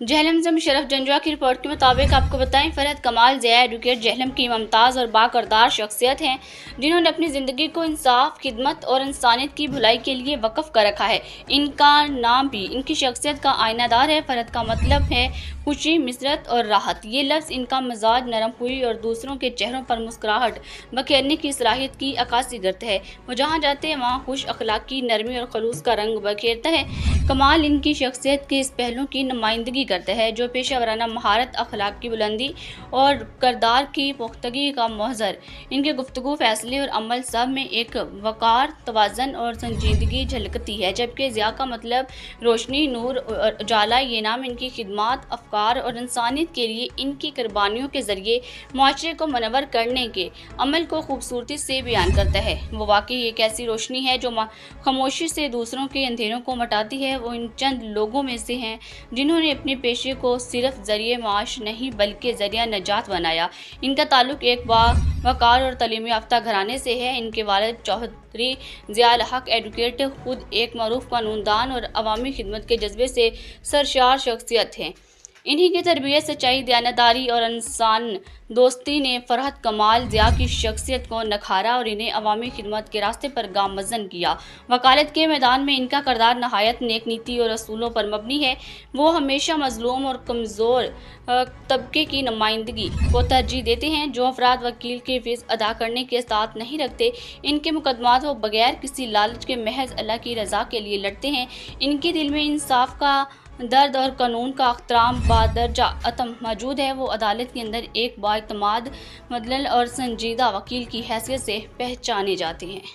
जहलम से मुशर्रफ जंजुआ की रिपोर्ट के मुताबिक आपको बताएं, फरहत कमाल ज़िया एडवोकेट जहलम की मुमताज़ और बाकरदार शख्सियत हैं, जिन्होंने अपनी ज़िंदगी को इंसाफ, खिदमत और इंसानियत की भलाई के लिए वक़्फ़ कर रखा है। इनका नाम भी इनकी शख्सियत का आईनादार है। फरहत का मतलब है खुशी, मिसरत और राहत। ये लफ्ज़ इनका मिजाज नरम हुई और दूसरों के चेहरों पर मुस्कुराहट बखेरने की सलाहियत की अक्कासी करता है। वो जहाँ जाते हैं वहाँ खुश अखलाकी, नरमी और खलूस का रंग बखेरता है। कमाल इनकी शख्सियत के इस पहलू की नुमाइंदगी करते हैं जो पेशा वराना महारत, अखलाक की बुलंदी और किरदार की पुख्तगी का महज़र। इनके गुफ्तगू, फैसले और अमल सब में एक वक़ार, तवाज़न और संजीदगी झलकती है। जबकि ज़िया का मतलब रोशनी, नूर और उजाला। ये नाम इनकी खिदमत, अफकार और इंसानियत के लिए इनकी कुर्बानियों के ज़रिए माशरे को मनवर करने के अमल को खूबसूरती से बयान करता है। वो वाकई एक ऐसी रोशनी है जो खामोशी से दूसरों के अंधेरों को मिटाती है। वो इन चंद लोगों में से हैं जिन्होंने अपने पेशे को सिर्फ ज़रिए माश नहीं बल्कि ज़रिया नजात बनाया। इनका ताल्लुक एक वक़ार और तालीम याफ्ता घराने से है। इनके वालिद चौधरी ज़िया उल हक एडवोकेट खुद एक मरूफ कानूनदान और अवामी खिदमत के जज्बे से सरशार शख्सियत हैं। इन्हीं की तरबियत, सच्चाई, दयानतदारी और इंसान दोस्ती ने फरहत कमाल ज़िया की शख्सियत को नखारा और इन्हें अवामी खिदमत के रास्ते पर गामज़न किया। वकालत के मैदान में इनका किरदार नहायत नेक नीति और असूलों पर मबनी है। वो हमेशा मजलूम और कमज़ोर तबके की नुमाइंदगी को तरजीह देते हैं। जो अफराद वकील की फीस अदा करने के साथ नहीं रखते, इनके मुकदमात वो बगैर किसी लालच के महज अल्लाह की रज़ा के लिए लड़ते हैं। इनके दिल में इंसाफ का दर्द और कानून का एहतराम बादरजा अतम मौजूद है। वो अदालत के अंदर एक बाएतमाद, मुदल्लल और संजीदा वकील की हैसियत से पहचाने जाते हैं।